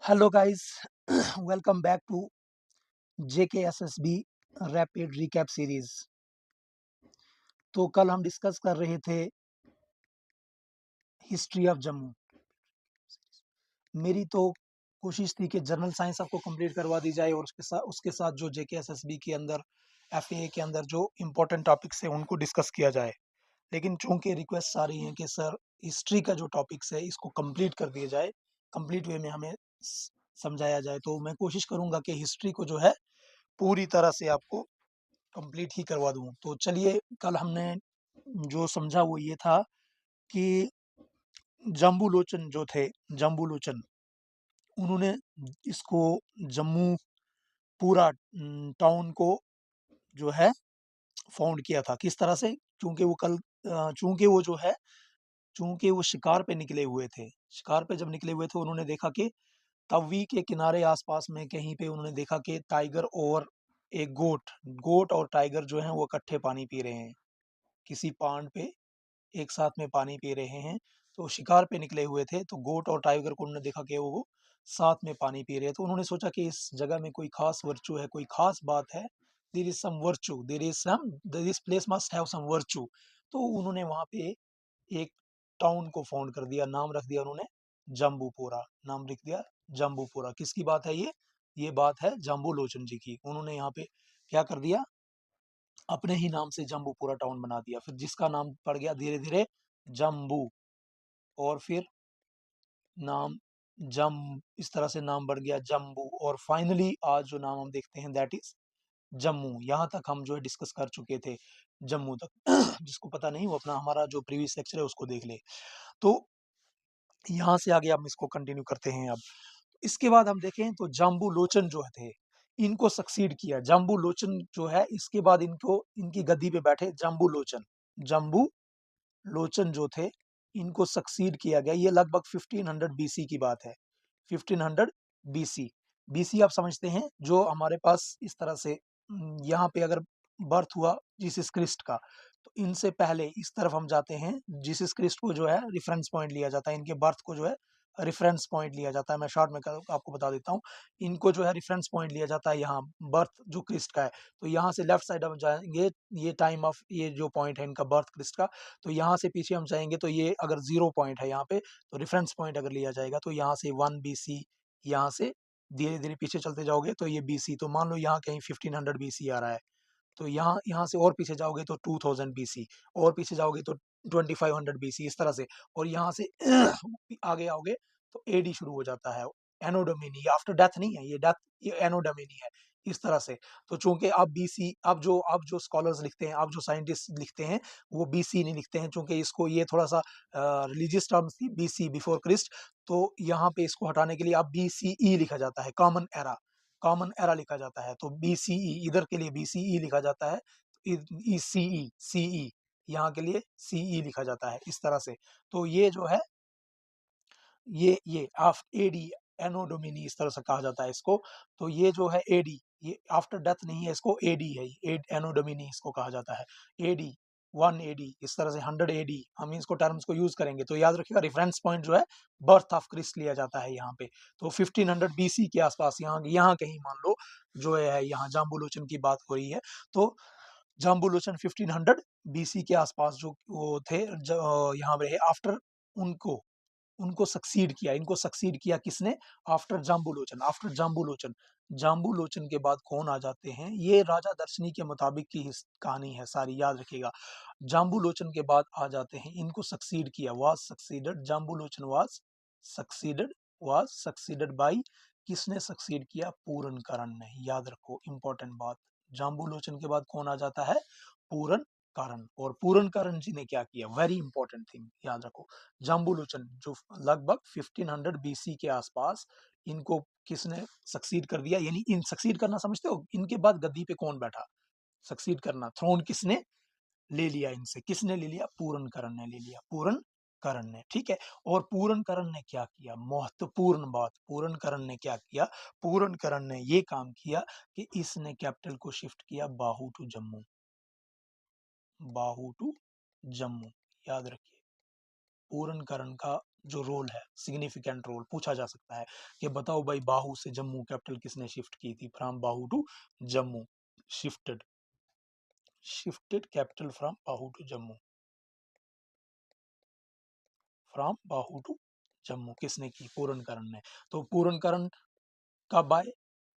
Hello guys welcome back to JKSSB rapid recap series. तो कल हम डिस्कस कर रहे थे हिस्ट्री ऑफ जम्मू। मेरी तो कोशिश थी कि जनरल साइंस आपको कंप्लीट करवा दी जाए और उसके साथ जो JKSSB के अंदर FAA के अंदर जो इम्पोर्टेंट टॉपिक्स है उनको डिस्कस किया जाए। लेकिन चूंकि रिक्वेस्ट आ रही है कि सर हिस्ट्री का जो टॉपिक्स है इसको कंप्लीट कर दिया जाए, कंप्लीट वे में हमें समझाया जाए, तो मैं कोशिश करूंगा कि हिस्ट्री को जो है पूरी तरह से आपको कंप्लीट ही करवा दूं। तो चलिए, कल हमने जो समझा वो ये था कि जम्बू लोचन जो थे, जम्बू लोचन, उन्होंने इसको जम्मू पूरा टाउन को जो है फाउंड किया था। किस तरह से? क्योंकि वो कल चूंकि वो जो है चूंकि वो शिकार पे निकले हुए थे। शिकार पे जब निकले हुए थे उन्होंने देखा कि तवी के किनारे आसपास में कहीं पे उन्होंने देखा कि टाइगर और एक गोट गोट और टाइगर जो है वो इकट्ठे पानी पी रहे हैं, किसी पांड पे एक साथ में पानी पी रहे हैं। तो शिकार पे निकले हुए थे, तो गोट और टाइगर को उन्होंने देखा कि वो साथ में पानी पी रहे हैं। तो उन्होंने सोचा कि इस जगह में कोई खास वर्चू है, कोई खास बात है। There is some virtue, this place must have some virtue. तो उन्होंने वहां पे एक टाउन को फाउंड कर दिया, नाम रख दिया उन्होंने जम्बूपोरा। नाम लिख दिया जम्बूपोरा। किसकी बात है ये बात है जम्बू लोचन जी की। उन्होंने यहाँ पे क्या कर दिया, अपने ही नाम से जम्बूपुरा टाउन बना दिया, फिर जिसका नाम पड़ गया धीरे धीरे जम्बू, और फिर नाम जम इस तरह से नाम बढ़ गया जम्बू, और फाइनली आज जो नाम हम देखते हैं दैट इज जम्मू। यहाँ तक हम जो है डिस्कस कर चुके थे, जम्मू तक। जिसको पता नहीं वो अपना हमारा जो प्रीवियस लेक्चर है उसको देख ले। तो यहाँ से आगे हम इसको कंटिन्यू करते हैं। अब इसके बाद हम देखें तो जाम्बू लोचन जो थे, इनको सक्सीड किया जाम्बू लोचन जो है। इसके बाद इनको इनकी गद्दी पे बैठे जाम्बू लोचन। जाम्बू लोचन जो थे, इनको सक्सीड किया गया। ये लगभग 1500 BC की बात है। 1500 BC। BC आप समझते हैं, जो हमारे पास इस तरह से यहाँ पे अगर बर्थ हुआ जीसस क्रिस्ट का, तो इनसे पहले इस तरफ हम जाते हैं। जीसस क्रिस्ट को जो है रेफरेंस पॉइंट लिया जाता है, इनके बर्थ को जो है रेफरेंस पॉइंट लिया जाता है। मैं शॉर्ट में आपको बता देता हूँ। इनको जो है रेफरेंस पॉइंट लिया जाता है यहाँ, बर्थ जो क्रिस्ट का है। तो यहाँ से लेफ्ट साइड हम जाएंगे, ये टाइम ऑफ ये जो पॉइंट है इनका बर्थ क्रिस्ट का। तो यहाँ से पीछे हम जाएंगे तो ये अगर 0 पॉइंट है यहाँ पे, तो रेफरेंस पॉइंट अगर लिया जाएगा तो यहाँ से 1 BC, यहाँ से धीरे धीरे पीछे चलते जाओगे तो ये BC। तो मान लो यहाँ कहीं 1500 BC आ रहा है, तो यहाँ यहाँ से और पीछे जाओगे तो 2000 BC, और पीछे जाओगे तो 2500 BC, इस तरह से। और यहाँ से आगे आओगे तो AD शुरू हो जाता है। एनोडोमिनी, ये आफ्टर डेथ नहीं है, ये डेथ, ये एनोडोमिनी है, इस तरह से। तो चूंकि अब BC, अब जो स्कॉलर्स लिखते हैं, अब जो साइंटिस्ट लिखते हैं, वो BC नहीं लिखते हैं, चूंकि इसको ये थोड़ा सा रिलीजियस टर्म्स थी, BC बिफोर क्रिस्ट। तो यहाँ पे इसको हटाने के लिए अब BCE लिखा जाता है, कॉमन एरा। कॉमन एरा लिखा जाता है। तो BCE इधर के लिए BCE लिखा जाता है, CE यहाँ के लिए CE लिखा जाता है, इस तरह से। तो ये जो है ये आफ् AD, एनोडोमिनी इस तरह से कहा जाता है इसको। तो ये जो है AD, ये आफ्टर डेथ नहीं है, इसको AD है, एनोडोमिनी इसको कहा जाता है। AD 1 AD, इस तरह से 100 AD हम इसको टर्म्स को यूज करेंगे। तो याद रखिएगा रेफरेंस पॉइंट जो है बर्थ ऑफ क्रिस्ट लिया जाता है यहाँ पे। तो 1500 BC के आसपास यहाँ यहाँ कहीं मान लो जो है यहाँ जाम्बुलोचन की बात हो रही है। तो जाम्बुलोचन 1500 BC के आसपास जो वो थे, यहाँ रहे। आफ्टर उनको उनको सक्सीड किया, इनको सक्सीड किया किसने? आफ्टर जाम्बुलोचन। आफ्टर जाम्बुलोचन, जाम्बुलोचन के बाद कौन आ जाते हैं? ये राजा दर्शनी के मुताबिक की कहानी है सारी, याद रखिएगा। जाम्बुलोचन के बाद आ जाते हैं, इनको सक्सीड किया, was succeeded, Jambulochan was succeeded by, किसने सक्सीड किया? पूरनकरण ने। याद रखो, इंपॉर्टेंट बात। जाम्बुलोचन के बाद कौन आ जाता है? पूरन कारण। और पूरनकरण जी ने क्या किया? वेरी इंपॉर्टेंट थिंग, याद रखो। जाम्बुलोचन जो लगभग 1500 BC के आसपास, इनको किसने सक्सीड कर दिया? यानी इन सक्सीड करना समझते हो, इनके बाद गद्दी पे कौन बैठा? सक्सीड करना, थ्रोन किसने ले लिया इनसे? किसने ले लिया? पूरनकरण ने ले लिया, पूरनकरण ने, ठीक है। और पूरनकरण ने क्या किया? महत्वपूर्ण बात, पूरनकरण ने क्या किया? पूरनकरण ने ये काम किया कि इसने कैपिटल को शिफ्ट किया बाहू टू जम्मू, बाहू टू जम्मू। याद रखिए, पूरनकरण का जो रोल है, सिग्निफिकेंट रोल पूछा जा सकता है कि बताओ भाई बाहू से जम्मू कैपिटल किसने शिफ्ट की थी, from Bahu to Jammu, shifted, shifted capital from Bahu to Jammu, from Bahu to Jammu किसने की, पूरनकरण ने। तो पूरनकरण कब आए,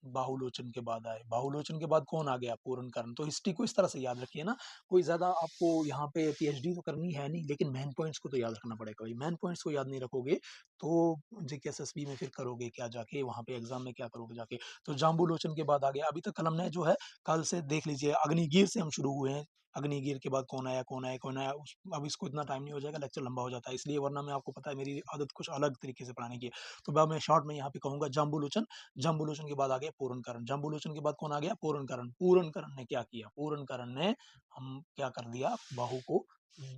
बाहुलोचन के बाद आए। बाहुलोचन के बाद कौन आ गया, पूरनकरण। तो हिस्ट्री को इस तरह से याद रखिए ना, कोई ज्यादा आपको यहाँ पे पीएचडी तो करनी है नहीं, लेकिन मेन पॉइंट्स को तो याद रखना पड़ेगा भाई। मेन पॉइंट्स को याद नहीं रखोगे तो जेकेएसएसबी में फिर करोगे क्या जाके, वहां पे एग्जाम में क्या करोगे जाके। तो जाम्बूलोचन के बाद आ गया, अभी तक कलम ने जो है कल से देख लीजिए, अग्निगीर से हम शुरू हुए हैं। अग्निगीर के बाद कौन आया कौन आया कौन आया, अब इसको इतना टाइम नहीं हो जाएगा, लेक्चर लंबा हो जाता है इसलिए, वरना मैं आपको पता है मेरी आदत कुछ अलग तरीके से पढ़ाने की है। तो मैं शॉर्ट में यहाँ पे कहूंगा जाम्बूलोचन, जाम्बूलोचन के बाद आ गया पूरनकरण, जाम्बूलोचन के बाद कौन आ गया, पूरनकरण। पूरनकरण ने क्या किया, पूरनकरण ने हम क्या कर दिया, बाहू को,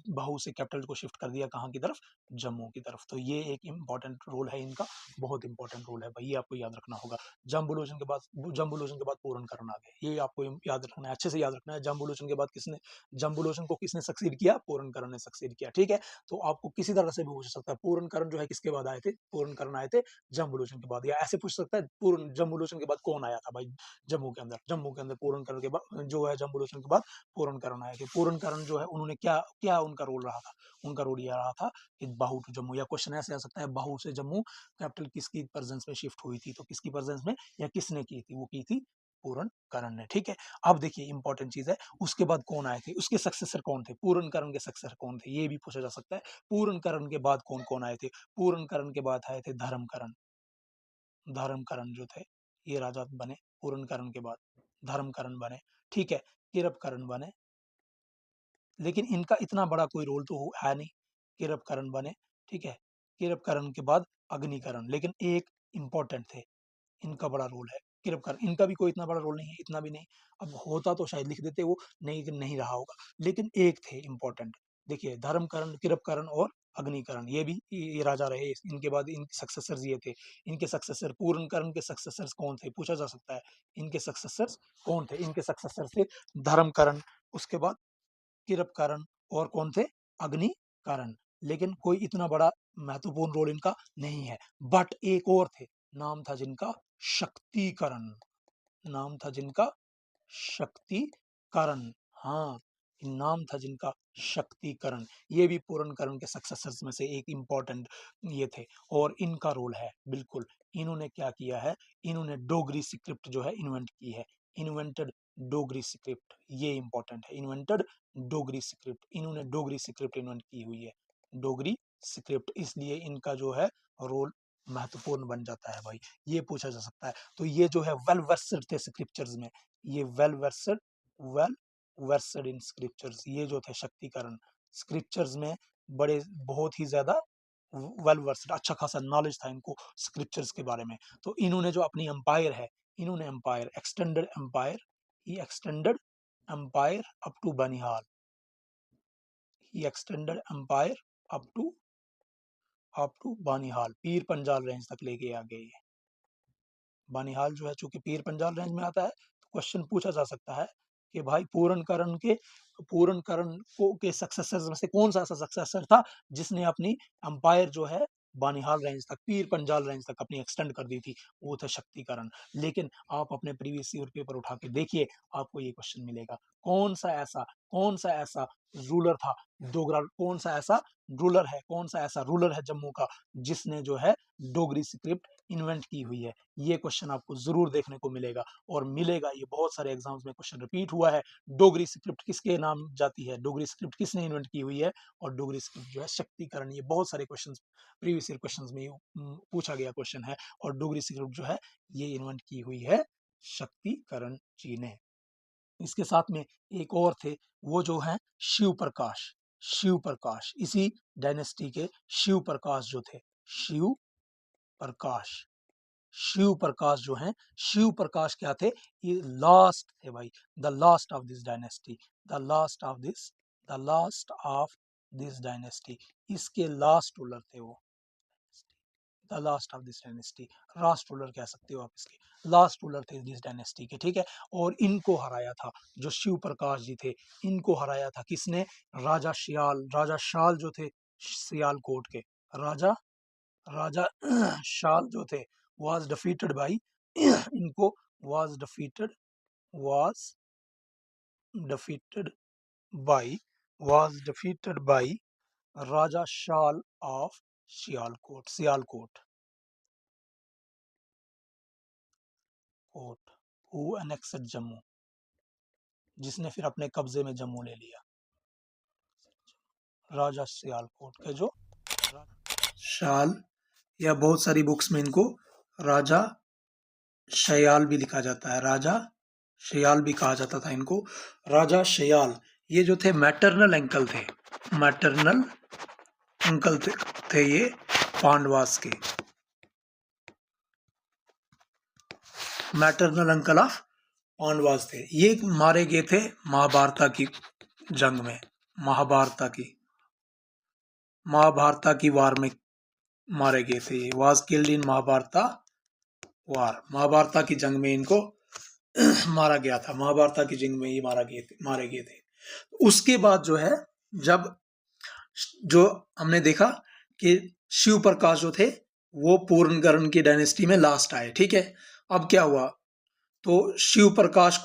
बाहू से कैपिटल को शिफ्ट कर दिया कहाँ की तरफ, जम्मू की तरफ। तो ये एक इंपॉर्टेंट रोल है इनका, बहुत इंपॉर्टेंट रोल है भाई, ये आपको याद रखना होगा। जाम्बूलोचन के बाद, जाम्बूलोचन के बाद पूरनकरण आ गए, ये आपको याद रखना है, अच्छे से याद रखना है। जाम्बूलोचन के बाद किसने, जाम्बूलोचन को किसने सक्सीड किया, पूरनकरण ने सक्सीड किया, ठीक है। तो आपको किसी तरह से भी पूछ सकता है पूरनकरण जो है किसके बाद आए थे, पूरनकरण आए थे जाम्बूलोचन के बाद, या ऐसे पूछ सकता है पूर्ण जाम्बूलोचन के बाद कौन आया था भाई जम्मू के अंदर, जम्मू के अंदर पूरनकरण के बाद जो है, जाम्बूलोचन के बाद पूरनकरण आए थे। पूरनकरण जो है उन्होंने क्या क्या उनका रोल रहा था, उनका रोल ये रहा था कि बाहू टू जम्मू, या क्वेश्चन ऐसे आ सकता है बाहू से जम्मू कैपिटल किसकी प्रेजेंस में शिफ्ट हुई थी, तो किसकी प्रेजेंस में या किसने की थी, वो की थी पूरनकरण ने, ठीक है। अब देखिए इंपॉर्टेंट चीज है, उसके बाद कौन आए थे, उसके सक्सेसर कौन थे, पूरनकरण के सक्सेसर कौन थे, ये भी पूछा जा सकता है। पूरनकरण के बाद कौन कौन आए थे, पूरनकरण के बाद आए थे धर्मकरण, धर्मकरण जो थे ये राजा बने पूरनकरण के बाद, धर्मकरण बने, ठीक है। किरपकरण बने, लेकिन इनका इतना बड़ा कोई रोल तो है नहीं, किरपकरण बने, ठीक है। किरपकरण के बाद अग्निकरण, लेकिन एक इंपॉर्टेंट थे, इनका बड़ा रोल है, किरपकरण, इनका भी कोई इतना बड़ा रोल नहीं है, इतना भी नहीं। अब होता तो शायद लिख देते वो, नहीं नहीं रहा होगा, लेकिन एक थे इंपॉर्टेंट। देखिए धर्मकरण, किरपकरण और अग्निकरण, ये भी ये राजा रहे, इनके बाद इनके सक्सेसर्स ये थे। इनके सक्सेसर, पूर्णकरण के सक्सेसर्स कौन थे, पूछा जा सकता है, इनके सक्सेसर्स कौन थे, इनके सक्सेसर थे धर्मकरण, उसके बाद किरपकरण, और कौन थे, अग्निकरण। लेकिन कोई इतना बड़ा महत्वपूर्ण रोल इनका नहीं है। बट एक और थे, नाम था जिनका शक्तिकरण, नाम था जिनका शक्तिकरण, हाँ, नाम था जिनका शक्तिकरण। ये भी पूरनकरण के सक्सेसर्स में से एक इंपॉर्टेंट ये थे, और इनका रोल है बिल्कुल। इन्होंने क्या किया है, इन्होंने डोगरी स्क्रिप्ट जो है इन्वेंट की है, इन्वेंटेड डोगरी स्क्रिप्ट, ये इंपॉर्टेंट है, इन्वेंटेड डोगरी स्क्रिप्ट, इन्होंने डोगरी स्क्रिप्ट इन्वेंट की हुई है, डोगरी स्क्रिप्ट, इसलिए इनका जो है रोल महत्वपूर्ण बन जाता है भाई, ये पूछा जा सकता है। तो ये जो है वेल वर्सेड थे स्क्रिप्चर्स में, ये वेल वर्सेड इन स्क्रिप्चर्स, ये जो थे शक्तिकरण, स्क्रिप्चर्स में बड़े बहुत ही ज्यादा वेल वर्सेड, अच्छा खासा नॉलेज था इनको स्क्रिप्चर्स के बारे में। तो इन्होंने जो अपनी एम्पायर है, इन्होंने empire extended empire, he extended empire up to Banihal, he extended empire up to Banihal, Pir Panjal range तक लेके आ गए। बानिहाल जो है चूंकि पीर पंजाल रेंज में आता है, तो क्वेश्चन पूछा जा सकता है कि भाई पूरनकरण को के सक्सेसर्स में से कौन सा ऐसा सक्सेसर था जिसने अपनी अंपायर जो है बानिहाल रेंज तक, पीर पंजाल रेंज तक अपनी एक्सटेंड कर दी थी, वो था शक्तिकरण। लेकिन आप अपने प्रीवियस ईयर पेपर उठा के देखिए, आपको ये क्वेश्चन मिलेगा, कौन सा ऐसा रूलर था, डोगरा, कौन सा ऐसा रूलर है, कौन सा ऐसा रूलर है जम्मू का जिसने जो है डोगरी स्क्रिप्ट इन्वेंट की हुई है। ये क्वेश्चन आपको जरूर देखने को मिलेगा, और मिलेगा, ये बहुत सारे एग्जाम्स में क्वेश्चन रिपीट हुआ है। डोगरी स्क्रिप्ट किसके नाम जाती है, डोगरी स्क्रिप्ट किसने इन्वेंट की हुई है, और डोगरी स्क्रिप्ट जो है शक्तिकरण, ये बहुत सारे क्वेश्चन प्रीवियस ईयर क्वेश्चन में पूछा गया क्वेश्चन है। और डोगरी स्क्रिप्ट जो है ये इन्वेंट की हुई है शक्तिकरण जी ने। इसके साथ में एक और थे, वो जो है शिव प्रकाश, शिव प्रकाश, इसी डायनेस्टी के शिव प्रकाश जो थे, शिव प्रकाश, शिव प्रकाश जो हैं, शिव प्रकाश क्या थे, ये लास्ट थे भाई, the last of this dynasty, the last of this, the last of this dynasty, इसके लास्ट रूलर थे वो, the last of this dynasty, last ruler कह सकते हो आप इसके, लास्ट रूलर थे दिस डायनेस्टी के, ठीक है। और इनको हराया था, जो शिव प्रकाश जी थे, इनको हराया था किसने, राजा श्याल, राजा शाल जो थे सियालकोट के, राजा राजा शाल जो थे was defeated by इनको was defeated by was defeated by Raja Shal of Sialkot कोट who annexed जम्मू, जिसने फिर अपने कब्जे में जम्मू ले लिया। राजा सियालकोट के जो शाल, या बहुत सारी बुक्स में इनको राजा शयाल भी लिखा जाता है, राजा शयाल भी कहा जाता था इनको। राजा शयाल ये जो थे मैटरनल अंकल थे, मैटरनल अंकल थे ये पांडवास के, मैटरनल अंकल ऑफ पांडवास थे। ये मारे गए थे महाभारत की जंग में, महाभारत की वार में मारे गए थे। ये वाज किल्ड इन महाभारत वार, महाभारत की जंग में इनको मारा गया था, महाभारत की जंग में ये मारे गए थे। उसके बाद जो है, जब जो हमने देखा कि शिव प्रकाश जो थे वो पूर्णगर्ण की डायनेस्टी में लास्ट आए, ठीक है। अब क्या हुआ, तो शिव प्रकाश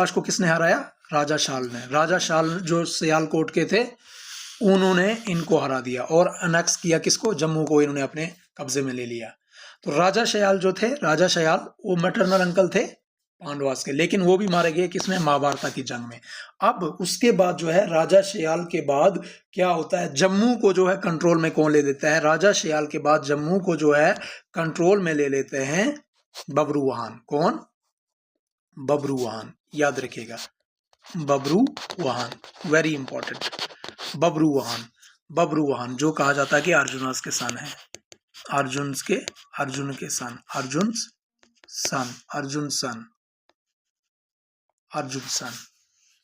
को किसने हराया? राजा शाल ने। राजा शाल जो सियालकोट के थे उन्होंने इनको हरा दिया और अनेक्स किया किसको? जम्मू को इन्होंने अपने कब्जे में ले लिया। तो राजा शयाल जो थे, राजा शयाल वो मैटरनल अंकल थे पांडवास के, लेकिन वो भी मारे गए किसमें? महाभारत की जंग में। अब उसके बाद जो है, राजा शयाल के बाद क्या होता है, जम्मू को जो है कंट्रोल में कौन ले लेता है? राजा शयाल के बाद जम्मू को जो है कंट्रोल में ले लेते हैं बबरूवाहन। कौन? बबरूवाहन, याद रखिएगा, बबरूवाहन, वेरी इंपॉर्टेंट। बबरूवाहन जो कहा जाता है कि अर्जुन के सन है, अर्जुन सन,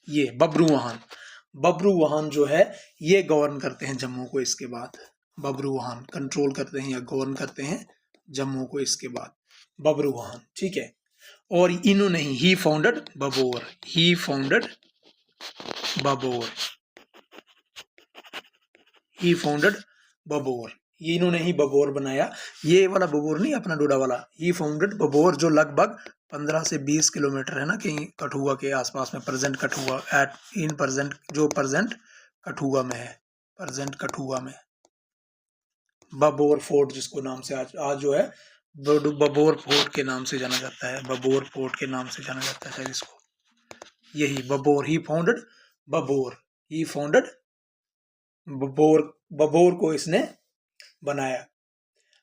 ये बबरूवाहन जो है ये गवर्न करते हैं जम्मू को। इसके बाद बबरूवाहन कंट्रोल करते हैं या गवर्न करते हैं जम्मू को इसके बाद, बबरूवाहन, ठीक है। और इन्होंने ही फाउंडेड बबोर, ये इन्होंने ही बबोर बनाया। ये वाला बबोर नहीं, अपना डोडा वाला, ही फाउंडेड बबोर, जो लगभग 15 से 20 किलोमीटर है ना, कहीं कठुआ के आसपास में, प्रेजेंट कठुआ प्रेजेंट कठुआ में है, बबोर फोर्ट जिसको नाम से आज जो है बबोर फोर्ट के नाम से जाना जाता है, शायद इसको, यही बबोर, ही फाउंडेड बबोर को इसने बनाया।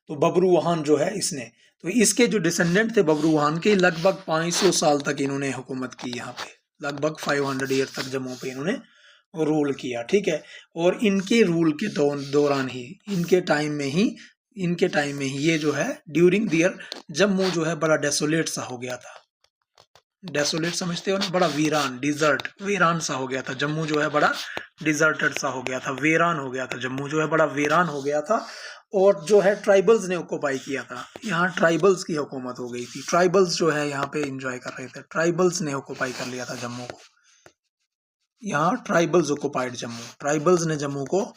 तो बबरूवाहन जो है इसने, तो इसके जो डिसेंडेंट थे बबरूवाहन के, लगभग 500 साल तक इन्होंने हुकूमत की यहाँ पे, लगभग 500 ईयर तक जम्मू पे इन्होंने रूल किया, ठीक है। और इनके रूल के दौरान ही, इनके टाइम में ही ये जो है ड्यूरिंग दियर, जम्मू जो है बड़ा डेसोलेट सा हो गया था। डेसोलेट समझते हो ना, बड़ा वीरान सा हो गया था जम्मू जो है, बड़ा डिजर्टेड सा हो गया था, वीरान हो गया था जम्मू जो है, बड़ा वीरान हो गया था। और जो है ट्राइबल्स ने ऑक्यूपाई किया था, यहाँ ट्राइबल्स की हुकूमत हो गई थी, ट्राइबल्स जो है यहाँ पे एंजॉय कर रहे थे, ट्राइबल्स ने ऑक्यूपाई कर लिया था जम्मू को, यहाँ ट्राइबल्स ऑक्यूपाइड जम्मू, ट्राइबल्स ने जम्मू को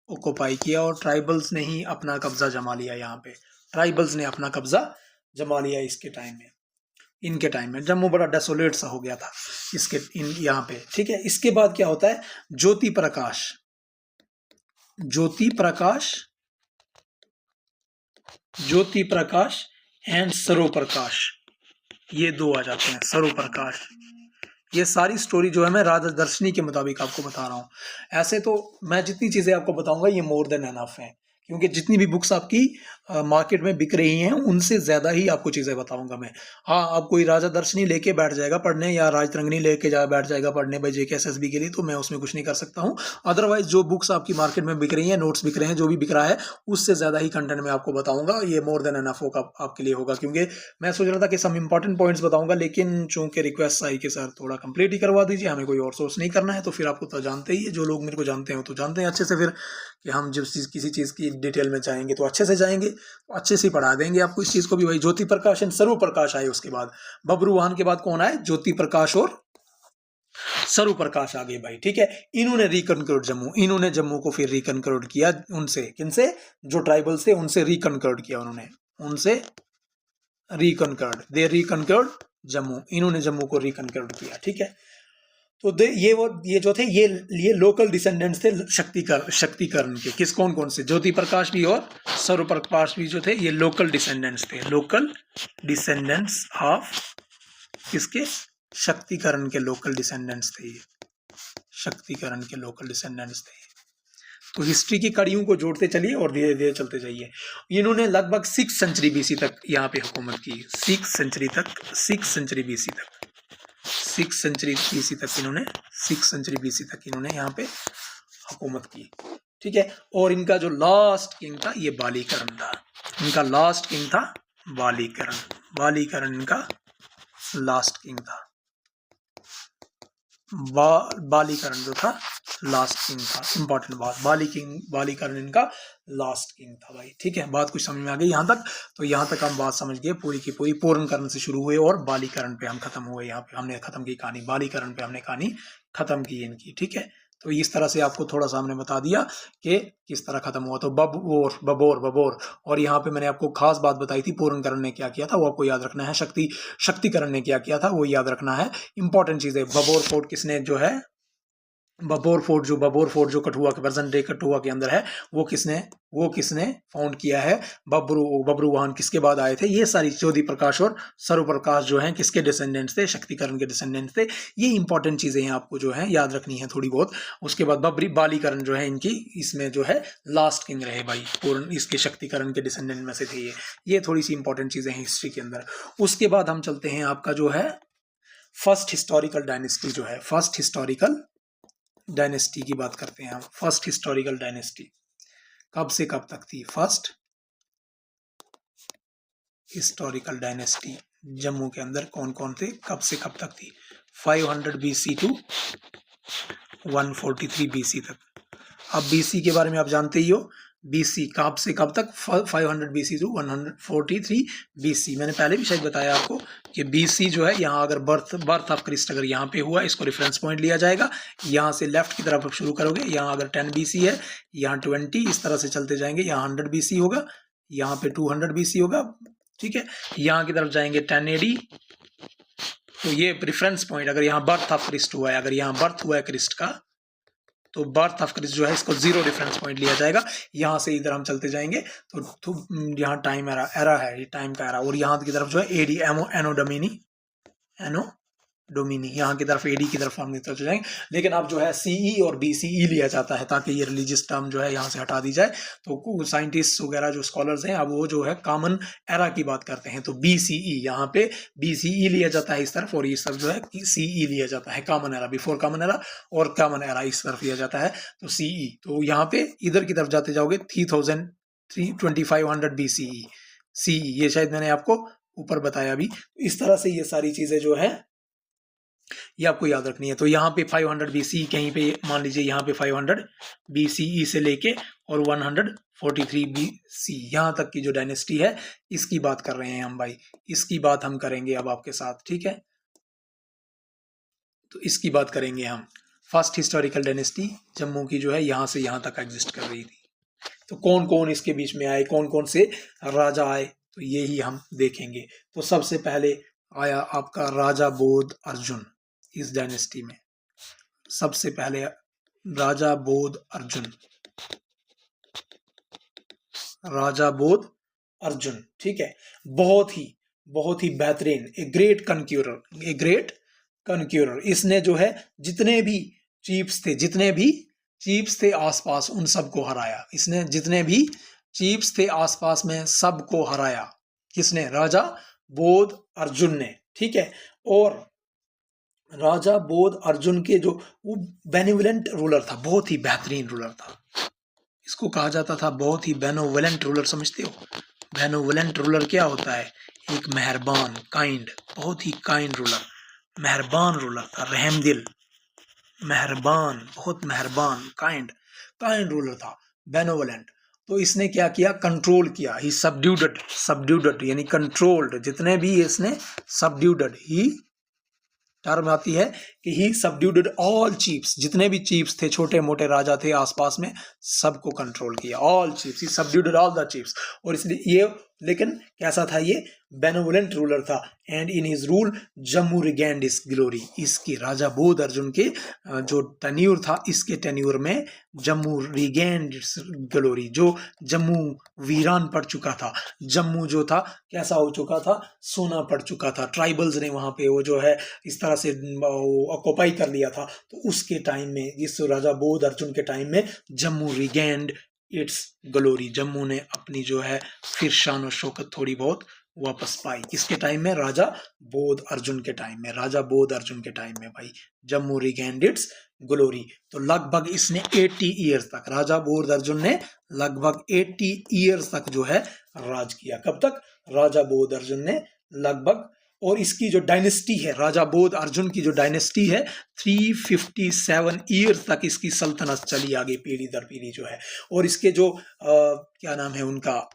ऑक्यूपाई किया और ट्राइबल्स ने ही अपना कब्जा जमा लिया। यहाँ पे ट्राइबल्स ने अपना कब्जा जमा लिया इसके टाइम में, इनके टाइम में जम्मू बड़ा डेसोलेट सा हो गया था यहाँ पे, ठीक है। इसके बाद क्या होता है, ज्योति प्रकाश एंड सरोप्रकाश, ये दो आ जाते हैं, सरोप्रकाश। ये सारी स्टोरी जो है मैं राजदर्शनी के मुताबिक आपको बता रहा हूँ। ऐसे तो मैं जितनी चीज़ें आपको बताऊंगा ये मोर देन एनफ है, क्योंकि जितनी भी बुक्स आपकी मार्केट में बिक रही हैं उनसे ज़्यादा ही आपको चीज़ें बताऊंगा मैं। हाँ, अब कोई राजा दर्शनी लेके बैठ जाएगा पढ़ने, या राजतरंगिणी लेके बैठ जाएगा पढ़ने भाई JK SSB के लिए, तो मैं उसमें कुछ नहीं कर सकता हूँ। अदरवाइज जो बुक्स आपकी मार्केट में बिक रही हैं, नोट्स बिक रहे हैं, जो भी बिक रहा है, उससे ज़्यादा ही कंटेंट मैं आपको बताऊँगा। ये मोर देन एनफ होगा आपके लिए होगा, क्योंकि मैं सोच रहा था कि सम इंपॉर्टेंट पॉइंट्स बताऊँगा, लेकिन चूँकि रिक्वेस्ट आई कि सर थोड़ा कंप्लीट ही करवा दीजिए, हमें कोई और सोर्स नहीं करना है, तो फिर आपको तो जानते ही है, जो लोग मेरे को जानते हैं तो जानते हैं अच्छे से, फिर कि हम जब किसी चीज़ की डिटेल में जाएंगे तो अच्छे से जाएंगे, तो अच्छे से पढ़ा देंगे आपको इस चीज़ को भी। भाई ज्योति प्रकाश एंड सर्व प्रकाश आए, उसके बाद बबरूवाहन के बाद कौन आए? ज्योति प्रकाश और स्वरूप्रकाश आ गए भाई, ठीक है। इन्होंने रिकनकर्ड जम्मू, इन्होंने जम्मू को फिर रिकनकर्ड किया उनसे, किनसे, जो ट्राइबल्स थे उनसे रिकनकर्ड किया उन्होंने, उनसे रिकनकर्ड, दे रिकनकर्ड जम्मू, इन्होंने जम्मू को रिकनकर्ड किया, ठीक है। तो ये जो थे ये लोकल डिसेंडेंट्स थे शक्तिकरण के, किस कौन कौन से, ज्योति प्रकाश भी और स्वरूप्रकाश भी जो थे ये लोकल डिसेंडेंट्स थे, लोकल डिसेंडेंट्स ऑफ किसके, शक्तिकरण के लोकल डिसेंडेंट्स थे ये, शक्तिकरण के लोकल डिसेंडेंट्स थे। तो हिस्ट्री की कड़ियों को जोड़ते चलिए और धीरे धीरे चलते जाइए। इन्होंने लगभग 6 सेंचुरी बीसी तक यहाँ पे हुकूमत की, 6 सेंचुरी तक, 6 सेंचुरी बीसी तक, 6 सेंचुरी बीसी तक इन्होंने, 6 सेंचुरी बीसी तक इन्होंने यहाँ पे हुकूमत की, ठीक है। और इनका जो लास्ट किंग था ये बालीकरण था, इनका लास्ट किंग था बालीकरण, बालीकरण इनका लास्ट किंग था, बालीकरण जो था लास्ट किंग था। इंपॉर्टेंट बात, बालीकरण इनका लास्ट किंग था भाई, ठीक है। बात कुछ समझ में आ गई यहाँ तक? तो यहाँ तक हम बात समझ गए पूरी की पूरी। पूर्णकरण से शुरू हुए और बालीकरण पे हम खत्म हुए, यहाँ पे हमने खत्म की कहानी, बालीकरण पे हमने कहानी खत्म की इनकी, ठीक है। तो इस तरह से आपको थोड़ा सा हमने बता दिया कि किस तरह खत्म हुआ। तो बबोर और यहाँ पे मैंने आपको खास बात बताई थी, पूर्णकरण ने क्या किया था वो आपको याद रखना है, शक्तिकरण ने क्या किया था वो याद रखना है, इंपॉर्टेंट चीज है। बबोर फोर्ट किसने जो है, बबोर फोर्ट जो कठुआ के प्रेजेंट डे कठुआ के अंदर है, वो किसने फाउंड किया है, बब्रुवाहन किसके बाद आए थे। ये सारी ज्योति प्रकाश और स्वरूप्रकाश जो हैं किसके डिसेंडेंट्स थे, शक्तिकरण के डिसेंडेंट्स थे। ये इंपॉर्टेंट चीजें हैं आपको जो है याद रखनी है थोड़ी बहुत। उसके बाद बालीकरण जो है इनकी इसमें जो है लास्ट किंग रहे भाई, पूर्ण इसके शक्तिकरण के डिसेंडेंट में से थे ये थोड़ी सी इंपॉर्टेंट चीजें हैं हिस्ट्री के अंदर। उसके बाद हम चलते हैं आपका जो है फर्स्ट हिस्टोरिकल डायनेस्टी जो है, फर्स्ट हिस्टोरिकल डायनेस्टी की बात करते हैं हम। फर्स्ट हिस्टोरिकल डायनेस्टी कब से कब तक थी, फर्स्ट हिस्टोरिकल डायनेस्टी जम्मू के अंदर कौन कौन थे, कब से कब तक थी, 500 बीसी टू 143 बीसी तक। अब बीसी के बारे में आप जानते ही हो, बीसी कब से कब तक, 500 बीसी टू 143 बीसी। मैंने पहले भी शायद बताया आपको कि बीसी जो है यहाँ अगर बर्थ ऑफ क्रिस्ट अगर यहाँ पे हुआ, इसको रेफरेंस पॉइंट लिया जाएगा। यहाँ से लेफ्ट की तरफ शुरू करोगे, यहाँ अगर 10 बीसी है, यहाँ 20, इस तरह से चलते जाएंगे। यहाँ 100 बीसी होगा, यहाँ पे 200 बीसी होगा, ठीक है। यहाँ की तरफ जाएंगे 10 AD। तो ये रेफरेंस पॉइंट, अगर यहाँ बर्थ ऑफ क्रिस्ट हुआ है, अगर यहाँ बर्थ हुआ है क्रिस्ट का, तो बर्थ ऑफ क्रिस्ट जो है इसको 0 रेफरेंस पॉइंट लिया जाएगा। यहाँ से इधर हम चलते जाएंगे तो यहाँ टाइम एरा है, ये टाइम का एरा। और यहाँ की तरफ जो है एडी एनो डोमिनी, यहाँ की तरफ एडी की तरफ हम चल जाएंगे। लेकिन अब जो है सीई और बीसीई लिया जाता है ताकि ये रिलीजियस टर्म जो है यहाँ से हटा दी जाए। तो साइंटिस्ट वगैरह जो स्कॉलर्स हैं अब वो जो है कॉमन एरा की बात करते हैं। तो बीसीई यहाँ पे बीसीई लिया जाता है इस तरफ, और इस तरफ जो है सीई लिया जाता है, common era, before common era और कॉमन एरा इस तरफ लिया जाता है। तो सीई, तो यहाँ पे इधर की तरफ जाते जाओगे 2500 बीसीई, सीई, ये शायद मैंने आपको ऊपर बताया अभी। इस तरह से ये सारी चीजें जो है ये आपको याद रखनी है। तो यहाँ पे 500 BC कहीं पे मान लीजिए, यहाँ पे 500 BCE से लेके और 143 BC यहाँ तक की जो डायनेस्टी है इसकी बात कर रहे हैं हम भाई, इसकी बात हम करेंगे अब आपके साथ, ठीक है। तो इसकी बात करेंगे हम, फर्स्ट हिस्टोरिकल डायनेस्टी जम्मू की जो है यहाँ से यहाँ तक एग्जिस्ट कर रही थी। तो कौन कौन इसके बीच में आए, कौन कौन से राजा आए, तो यही हम देखेंगे। तो सबसे पहले आया आपका राजा बोध अर्जुन। इस डायनेस्टी में सबसे पहले राजा बोध अर्जुन, राजा बोध अर्जुन, ठीक है। बहुत ही बेहतरीन, ए ग्रेट कन्क्यूरर। इसने जो है जितने भी चीफ्स थे आसपास उन सबको हराया। इसने जितने भी चीफ्स थे आसपास में सबको हराया। किसने? राजा बोध अर्जुन ने, ठीक है। और राजा बोध अर्जुन के जो वो बेनिवोलेंट रूलर था, बहुत ही बेहतरीन रूलर था। इसको कहा जाता था बहुत ही बेनिवोलेंट रूलर, समझते हो? बेनिवोलेंट रूलर क्या होता है? एक मेहरबान, काइंड, बहुत ही काइंड रूलर, मेहरबान रूलर था, रहमदिल, मेहरबान, बहुत मेहरबान, काइंड रूलर था, बेनिवोलेंट। तो इसने क्या किया? कंट्रोल किया। ही सबड्यूडेड यानी कंट्रोल्ड, जितने भी इसने सबड्यूडेड, ही टर्म आती है कि ही सबड्यूडेड ऑल चीफ्स, जितने भी चीफ्स थे, छोटे मोटे राजा थे आसपास में, सबको कंट्रोल किया। All chiefs, he subdued all the chiefs. और इसलिए ये, लेकिन कैसा था ये, बेनोवलेंट रूलर था। And in his rule Jammu regained its glory, इसकी राजा बोध अर्जुन के जो टेन्यूर था, इसके टेन्यूर में जम्मू रिगेंड ग्लोरी, जो जम्मू वीरान पड़ चुका था, जम्मू जो था कैसा हो चुका था, सोना पड़ चुका था। ट्राइबल्स ने वहां पे वो जो है इस तरह से ऑक्युपाई कर लिया था। तो उसके टाइम में, इस राजा बोध अर्जुन के टाइम में, Jammu regained it's glory, Jammu ने अपनी जो है फिर शान और शौकत थोड़ी बहुत वापस पाई। किसके टाइम में, राजा बोध अर्जुन के टाइम में, राजा बोध अर्जुन के टाइम में भाई जम्मू रिगेंड इट्स ग्लोरी। तो लगभग इसने 80 ईयर्स तक, राजा बोध अर्जुन ने लगभग 80 ईयर्स तक जो है राज किया। कब तक, राजा बोध अर्जुन ने लगभग, और इसकी जो डायनेस्टी है, राजा बोध अर्जुन की जो डायनेस्टी है, 357 ईयर्स तक इसकी सल्तनत चली आगे, पीढ़ी दर पीढ़ी जो है। और इसके जो क्या नाम है उनका,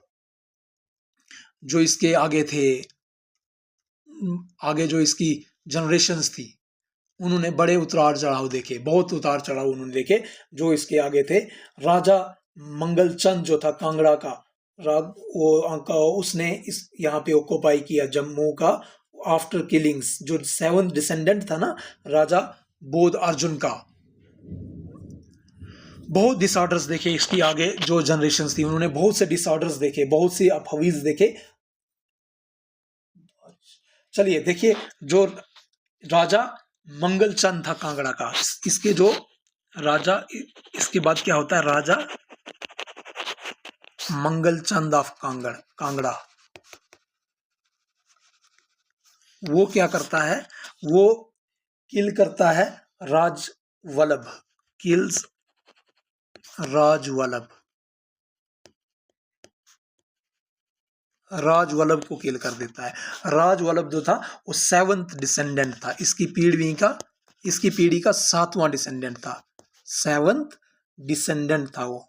जो इसके आगे थे, आगे जो इसकी जनरेशन्स थी, उन्होंने बड़े उतार चढ़ाव देखे, बहुत उतार चढ़ाव उन्होंने देखे। जो इसके आगे थे, राजा मंगलचंद जो था कांगड़ा का, उसने इस यहाँ पे ऑक्युपाई किया जम्मू का आफ्टर किलिंग्स। जो 7th डिसेंडेंट था ना राजा बोध अर्जुन का, बहुत डिसऑर्डर्स देखे इसकी आगे जो जनरेशन्स थी, उन्होंने बहुत से डिसऑर्डर्स देखे, बहुत सी अपहवीज देखे। चलिए देखिए, जो राजा मंगलचंद था कांगड़ा का, इसके जो राजा, इसके बाद क्या होता है, राजा मंगलचंद ऑफ कांगड़ा, वो क्या करता है, वो किल करता है राजवल्लभ, किल्स राजवल्लभ को किल कर देता है। राजवल्लभ जो था वो 7th डिसेंडेंट था, इसकी पीढ़ी का 7वां डिसेंडेंट था, 7th डिसेंडेंट था वो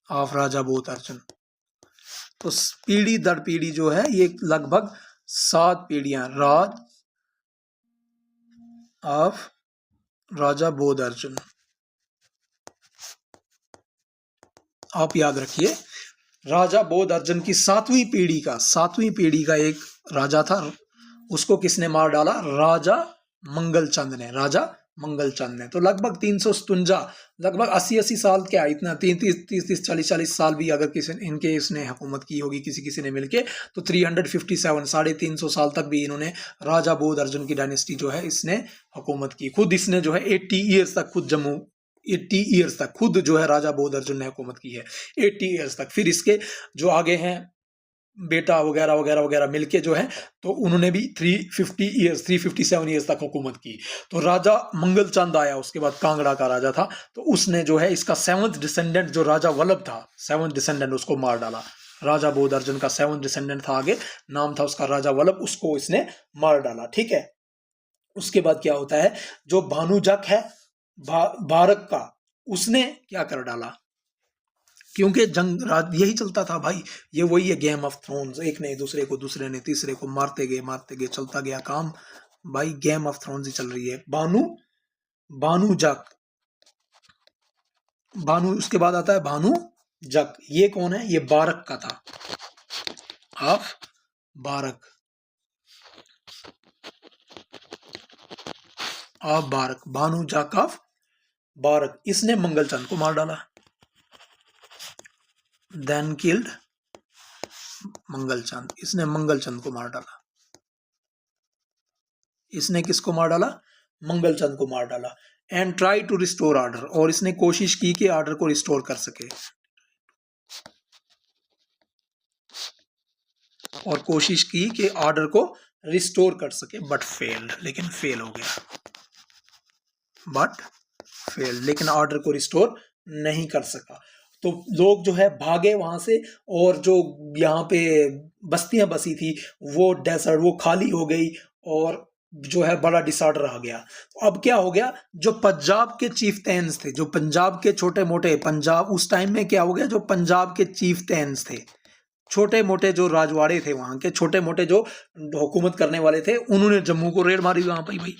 ऑफ राजा बोध अर्जुन। तो पीढ़ी दर पीढ़ी जो है ये लगभग 7 पीढ़ियां राज ऑफ राजा बोध अर्जुन। आप याद रखिए, राजा बोध अर्जुन की 7वीं पीढ़ी का एक राजा था, उसको किसने मार डाला, राजा मंगलचंद ने। तो लगभग 357, लगभग 80 साल, क्या इतना 30 40 साल भी अगर इनके इसने हुकूमत की होगी किसी ने मिलके, तो 357, 350 साल तक भी इन्होंने, राजा बोध अर्जुन की डायनेस्टी जो है इसने हुकूमत की। खुद इसने जो है 80 ईयर्स तक, खुद जम्मू 80 ईयर्स तक खुद जो है राजा बोध अर्जुन ने हुकूमत की है, 80 ईयर्स तक। फिर इसके जो आगे हैं बेटा वगैरह वगैरह वगैरह मिलके जो है, तो उन्होंने भी 357 ईयर्स तक हुकूमत की। तो राजा मंगलचंद आया उसके बाद, कांगड़ा का राजा था, तो उसने जो है इसका 7th डिसेंडेंट जो राजा वल्लभ था, 7th डिसेंडेंट, उसको मार डाला। राजा बोध अर्जुन का 7th डिसेंडेंट था, आगे नाम था उसका राजा वल्लभ, उसको इसने मार डाला। ठीक है, उसके बाद क्या होता है, जो भानुजक है भारत का, उसने क्या कर डाला, क्योंकि जंग राज यही चलता था भाई, ये वही है गेम ऑफ थ्रोन्स, एक ने दूसरे को, दूसरे ने तीसरे को, मारते गए चलता गया काम भाई, गेम ऑफ थ्रोन्स ही चल रही है। भानु, उसके बाद आता है भानुजक। ये कौन है, ये बारक का था, ऑफ बारक, भानुजक ऑफ बारक। इसने मंगलचंद को मार डाला, देन किल्ड मंगलचंद, इसने मंगलचंद को मार डाला। इसने किसको मार डाला, मंगलचंद को मार डाला। And try to restore order, और इसने कोशिश की कि ऑर्डर को रिस्टोर कर सके, और कोशिश की कि ऑर्डर को रिस्टोर कर सके, बट फेल्ड, लेकिन फेल हो गया, लेकिन ऑर्डर को रिस्टोर नहीं कर सका। तो लोग जो है भागे वहां से, और जो यहाँ पे बस्तियां बसी थी वो डेजर्ट, वो खाली हो गई, और जो है बड़ा डिसऑर्डर आ गया। तो अब क्या हो गया, जो पंजाब के चीफ्टेन्स थे, जो पंजाब के छोटे मोटे, पंजाब उस टाइम में क्या हो गया, जो पंजाब के चीफ्टेन्स थे, छोटे मोटे जो राजवाड़े थे वहां के, छोटे मोटे जो हुकूमत करने वाले थे, उन्होंने जम्मू को रेड मारी वहां पर भाई,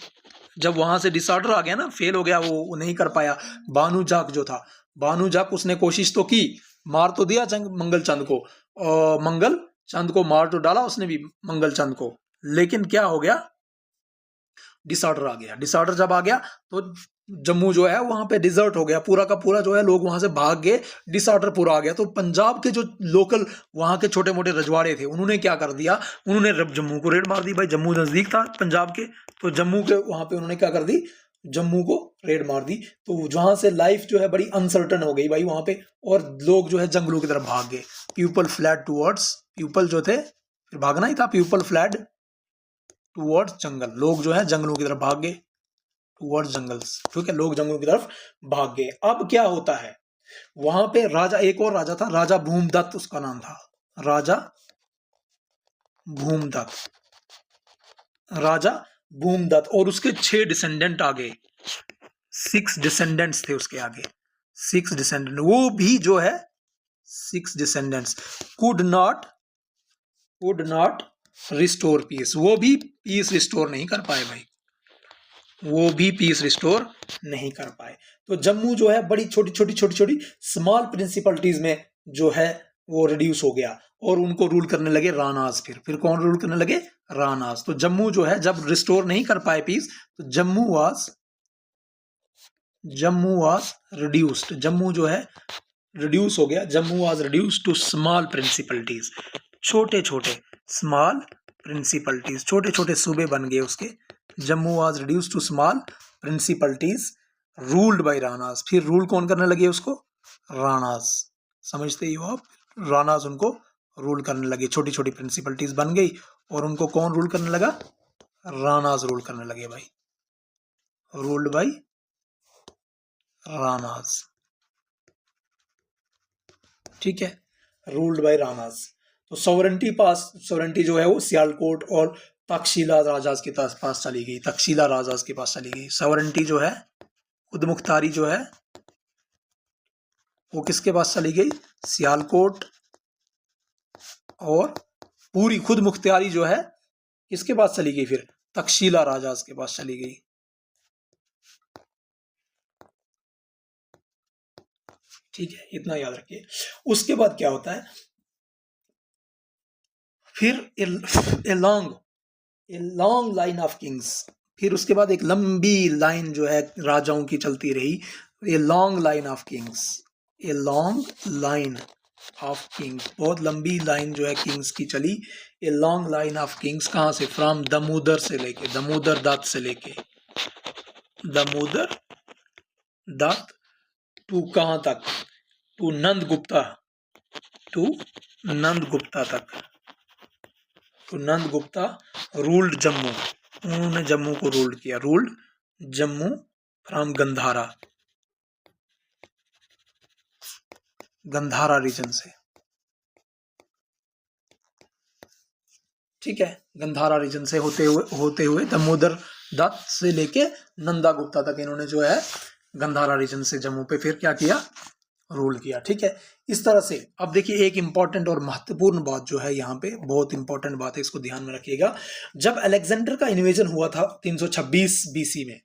जब वहां से डिसऑर्डर आ गया ना, फेल हो गया, वो नहीं कर पाया। भानुजाक जो था, भानुजाक उसने कोशिश तो की, मार तो दिया मंगल चंद को, और मंगल चंद को मार तो डाला उसने भी मंगल चंद को, लेकिन क्या हो गया, डिसऑर्डर आ गया। डिसऑर्डर जब आ गया तो जम्मू जो है वहां पे डिजर्ट हो गया, पूरा का पूरा जो है लोग वहां से भाग गए, डिसऑर्डर पूरा आ गया। तो पंजाब के जो लोकल वहां के छोटे मोटे रजवाड़े थे, उन्होंने क्या कर दिया, उन्होंने जम्मू को रेड मार दी। भाई जम्मू नजदीक था पंजाब के, तो जम्मू के वहां पे उन्होंने क्या कर दी, जम्मू को रेड मार दी। तो जहां से लाइफ जो है बड़ी अनसर्टन हो गई भाई वहां पे, और लोग जो है जंगलों की तरफ भाग गए। पीपल फ्लैड टूवर्ड्स, पीपल जो थे, फिर भागना ही था, पीपल फ्लैड टूवर्ड्स जंगल, लोग जो है जंगलों की तरफ भाग गए, टूवर्ड्स जंगल्स, ठीक है, लोग जंगलों की तरफ भाग गए। अब क्या होता है, वहां पे राजा, एक और राजा था, राजा भूमदत्त उसका नाम था, राजा भूमदत्त, राजा भूमदत्त, और उसके 6 डिसेंडेंट आ गए, 6 डिसेंडेंट्स थे उसके आगे, 6 डिसेंडेंट, वो भी जो है 6 descendants could not restore peace, वो भी पीस रिस्टोर नहीं कर पाए भाई, वो भी पीस रिस्टोर नहीं कर पाए। तो जम्मू जो है बड़ी छोटी छोटी स्मॉल प्रिंसिपलिटीज में जो है वो रिड्यूस हो गया, और उनको रूल करने लगे राणाज। फिर कौन रूल करने लगे, राणाज। तो जम्मू जो है जब रिस्टोर नहीं कर पाए पीस, तो जम्मू वाज रिड्यूस्ड, जम्मू जो है रिड्यूस हो गया, Jammu was reduce to small principalities, छोटे छोटे स्मॉल प्रिंसिपलिटीज, छोटे छोटे सूबे बन गए उसके। Jammu was reduce to small principalities ruled by Ranas. फिर रूल कौन करने लगे उसको, राणाज, समझते ही हो आप, राणाज उनको रूल करने लगे, छोटी छोटी प्रिंसिपलिटीज बन गई, और उनको कौन रूल करने लगा, राणाज रूल करने लगे भाई, रूल्ड बाय राणाज, ठीक है, रूल्ड बाय राणाज। तो सॉवरेंटी जो है वो सियालकोट और तक्षशिला राजाज के पास चली गई, तक्षशिला राजाज के पास चली गई। सॉवरेंटी जो है, खुद मुख्तारी जो है वो किसके पास चली गई, सियालकोट, और पूरी खुद मुख्तारी जो है किसके पास चली गई, फिर तक्षशिला राजाज के पास चली गई, ठीक है, इतना याद रखिए। उसके बाद क्या होता है, फिर a long line of Kings, फिर उसके बाद एक लंबी लाइन जो है राजाओं की चलती रही, a long line of Kings, a long line of Kings, बहुत लंबी लाइन जो है किंग्स की चली। A long line of Kings कहाँ से, फ्रॉम दामोदर से लेके, दामोदर दत्त से लेके, दामोदर दत्त टू कहाँ तक, टू नंदगुप्ता, टू नंदगुप्ता तक, तो नंदगुप्ता रूल्ड जम्मू, उन्होंने जम्मू को रूल किया, ruled Jammu from Gandhara, Gandhara region से, ठीक है, गंधारा रीजन से होते हुए दामोदर दत्त से लेके नंदा गुप्ता तक इन्होंने जो है गंधारा रीजन से जम्मू पे फिर क्या किया, रूल किया, ठीक है। इस तरह से अब देखिए एक इंपॉर्टेंट और महत्वपूर्ण बात जो है यहाँ पे, बहुत इंपॉर्टेंट बात है, इसको ध्यान में रखिएगा। जब अलेक्जेंडर का इन्वेजन हुआ था 326 बीसी में,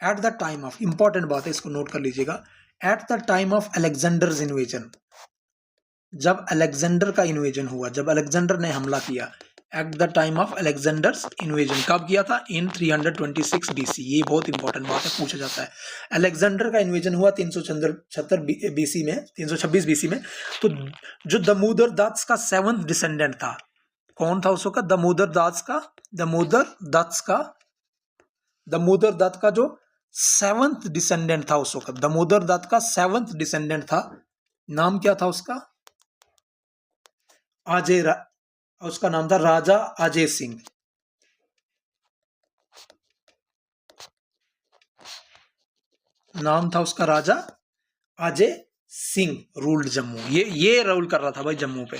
at the time of, important बात है इसको नोट कर लीजिएगा, at the time of Alexander's invasion, जब अलेक्जेंडर का इन्वेजन हुआ, जब अलेक्जेंडर ने हमला किया, at the time of Alexander's invasion, कब किया था, इन 326 बीसी, ये बहुत इंपॉर्टेंट बात है, पूछा जाता है। अलेक्जेंडर का इन्वेजन हुआ 376 बीसी में, 326 बीसी में। तो जो दामोदर दास का 7th डिसेंडेंट था, कौन था उसका, दामोदर दत्त का जो 7th डिसेंडेंट था उस वक्त, दामोदर दत्त का 7th डिसेंडेंट था, नाम क्या था उसका, उसका नाम था राजा अजय सिंह, नाम था उसका राजा अजय सिंह, रूल्ड जम्मू, ये रूल कर रहा था भाई जम्मू पे।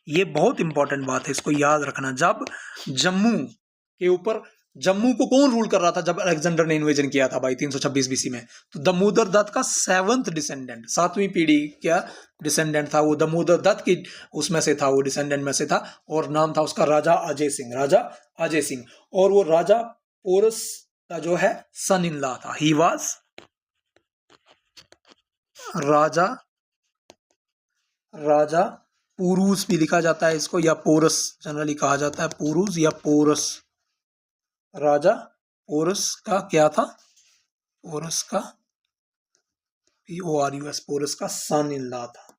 ये बहुत इंपॉर्टेंट बात है, इसको याद रखना। जब जम्मू के ऊपर, जम्मू को कौन रूल कर रहा था जब अलेक्जेंडर ने इन्वेजन किया था भाई 326 बीसी में, तो दामोदर दत्त का 7th डिसेंडेंट, 7वीं पीढ़ी क्या डिसेंडेंट था वो, दामोदर दत्त की उसमें से था, वो डिसेंडेंट में से था, और नाम था उसका राजा अजय सिंह, राजा अजय सिंह। और वो राजा पोरस का जो है सन इन लॉ था। ही वॉज राजा राजा पुरुष भी लिखा जाता है इसको, या पोरस जनरली कहा जाता है, पुरुष या पोरस। राजा पोरस का क्या था? पोरस का PORUS, पोरस का सन इन लॉ था।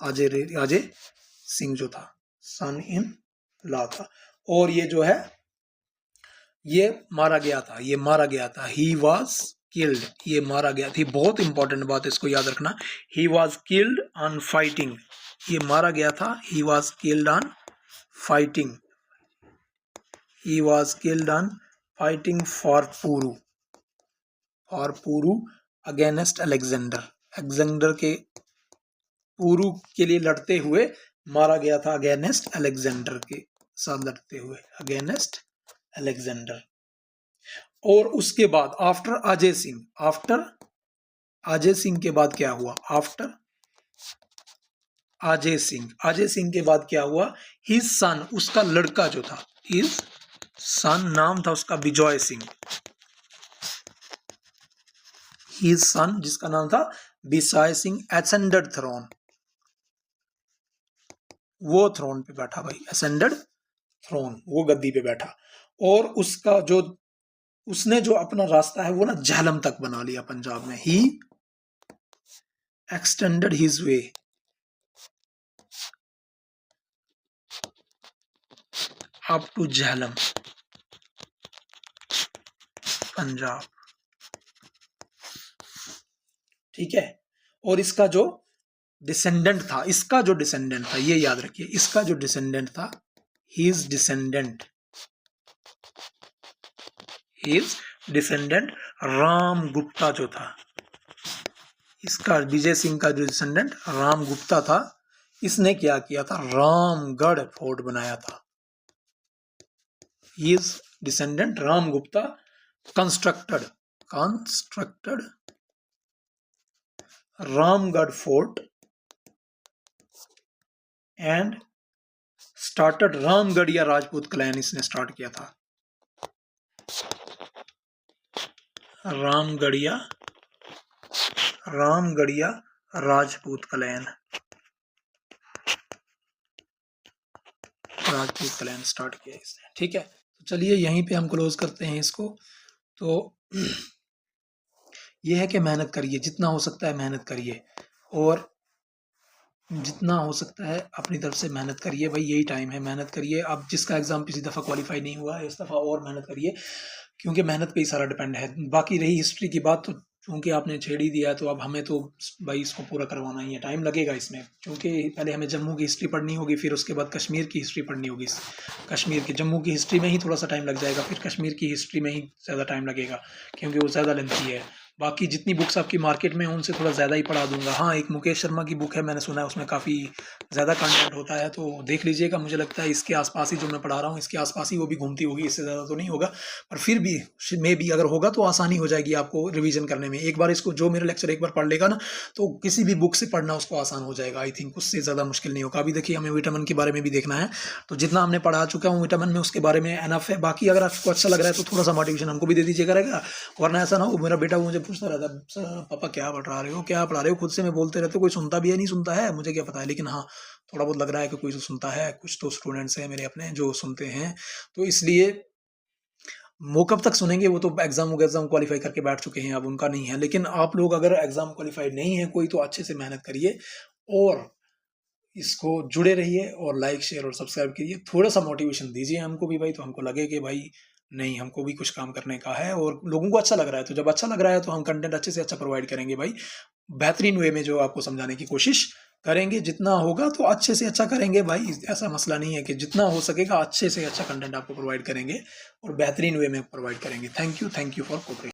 अजय सिंह जो था सन इन लॉ था। और ये जो है ये मारा गया था। ही वॉज किल्ड, ये मारा गया थी। बहुत इंपॉर्टेंट बात, इसको याद रखना। He was killed on fighting, ये मारा गया था। He was killed on fighting, he was killed on fighting for Puru against Alexander, Alexander के पुरु के लिए लड़ते हुए मारा गया था। अगेंस्ट अलेक्जेंडर के साथ लड़ते हुए, अगेंस्ट अलेक्जेंडर। और उसके बाद आफ्टर अजय सिंह के बाद क्या हुआ? आफ्टर अजय सिंह के बाद क्या हुआ? हिज सन, उसका लड़का जो था, हिज सन, नाम था उसका विजय सिंह। हिज सन, जिसका नाम था विजय सिंह, एसेंडेड थ्रोन, वो थ्रोन पे बैठा भाई, एसेंडेड थ्रोन, वो गद्दी पे बैठा। और उसका जो उसने जो अपना रास्ता है वो ना झेलम तक बना लिया पंजाब में। He extended his way up to Jhelum, Punjab. ठीक है। और इसका जो डिसेंडेंट था, ये याद रखिए, इसका जो डिसेंडेंट था, हिज डिसेंडेंट राम गुप्ता जो था, इसका विजय सिंह का जो डिसेंडेंट राम गुप्ता था, इसने क्या किया था? रामगढ़ फोर्ट बनाया था। His descendant Ram Gupta constructed Ramgarh fort and started Ramgarhia Rajput clan, इसने स्टार्ट किया था। रामगढ़िया राजपूत क्लैन स्टार्ट किया इसने। ठीक है, तो चलिए यहीं पे हम क्लोज करते हैं इसको। तो ये है कि मेहनत करिए, जितना हो सकता है मेहनत करिए, और जितना हो सकता है अपनी तरफ से मेहनत करिए भाई, यही टाइम है, मेहनत करिए। अब जिसका एग्जाम पिछली दफ़ा क्वालिफाई नहीं हुआ है, इस दफ़ा और मेहनत करिए, क्योंकि मेहनत पे ही सारा डिपेंड है। बाकी रही हिस्ट्री की बात, तो चूँकि आपने छेड़ ही दिया है, तो अब हमें तो भाई इसको पूरा करवाना ही है। टाइम लगेगा इसमें, क्योंकि पहले हमें जम्मू की हिस्ट्री पढ़नी होगी, फिर उसके बाद कश्मीर की हिस्ट्री पढ़नी होगी। कश्मीर की, जम्मू की हिस्ट्री में ही थोड़ा सा टाइम लग जाएगा, फिर कश्मीर की हिस्ट्री में ही ज़्यादा टाइम लगेगा, क्योंकि वो ज़्यादा लेंथी है। बाकी जितनी बुक्स आपकी मार्केट में हैं उनसे थोड़ा ज़्यादा ही पढ़ा दूंगा। हाँ, एक मुकेश शर्मा की बुक है, मैंने सुना है उसमें काफ़ी ज़्यादा कंटेंट होता है, तो देख लीजिएगा। मुझे लगता है इसके आसपास ही जो मैं पढ़ा रहा हूँ, इसके आसपास ही वो भी घूमती होगी, इससे ज़्यादा तो नहीं होगा, पर फिर भी मे भी अगर होगा तो आसानी हो जाएगी आपको रिवीजन करने में। एक बार इसको, जो मेरा लेक्चर एक बार पढ़ लेगा ना, तो किसी भी बुक से पढ़ना उसको आसान हो जाएगा। आई थिंक उससे ज़्यादा मुश्किल नहीं होगा। अभी देखिए, हमें विटामिन के बारे में भी देखना है, तो जितना हमने पढ़ा चुका हूँ विटामिन में, उसके बारे में एनफ है। बाकी अगर आपको अच्छा लग रहा है तो थोड़ा सा मोटिवेशन हमको भी दे दीजिएगा रहेगा, वरना ऐसा ना हो मेरा बेटा मुझे पूछता रहता, पापा क्या पढ़ा रहे हो, खुद से मैं बोलते रहते, कोई सुनता भी है नहीं सुनता है, मुझे क्या पता है, लेकिन हाँ थोड़ा बहुत लग रहा है कि कोई तो सुनता है, कुछ तो स्टूडेंट्स हैं मेरे अपने जो सुनते हैं, तो इसलिए वो कब तक सुनेंगे, वो तो एग्जाम क्वालिफाई करके बैठ चुके हैं, अब उनका नहीं है। लेकिन आप लोग अगर एग्जाम क्वालिफाइड नहीं है कोई, तो अच्छे से मेहनत करिए और इसको जुड़े रहिए, और लाइक शेयर और सब्सक्राइब कीजिए। थोड़ा सा मोटिवेशन दीजिए हमको भी भाई, तो हमको लगे कि भाई नहीं, हमको भी कुछ काम करने का है, और लोगों को अच्छा लग रहा है। तो जब अच्छा लग रहा है तो हम कंटेंट अच्छे से अच्छा प्रोवाइड करेंगे भाई, बेहतरीन वे में जो आपको समझाने की कोशिश करेंगे। जितना होगा तो अच्छे से अच्छा करेंगे भाई, ऐसा मसला नहीं है, कि जितना हो सकेगा अच्छे से अच्छा कंटेंट आपको प्रोवाइड करेंगे और बेहतरीन वे में प्रोवाइड करेंगे। Thank you for cooperation.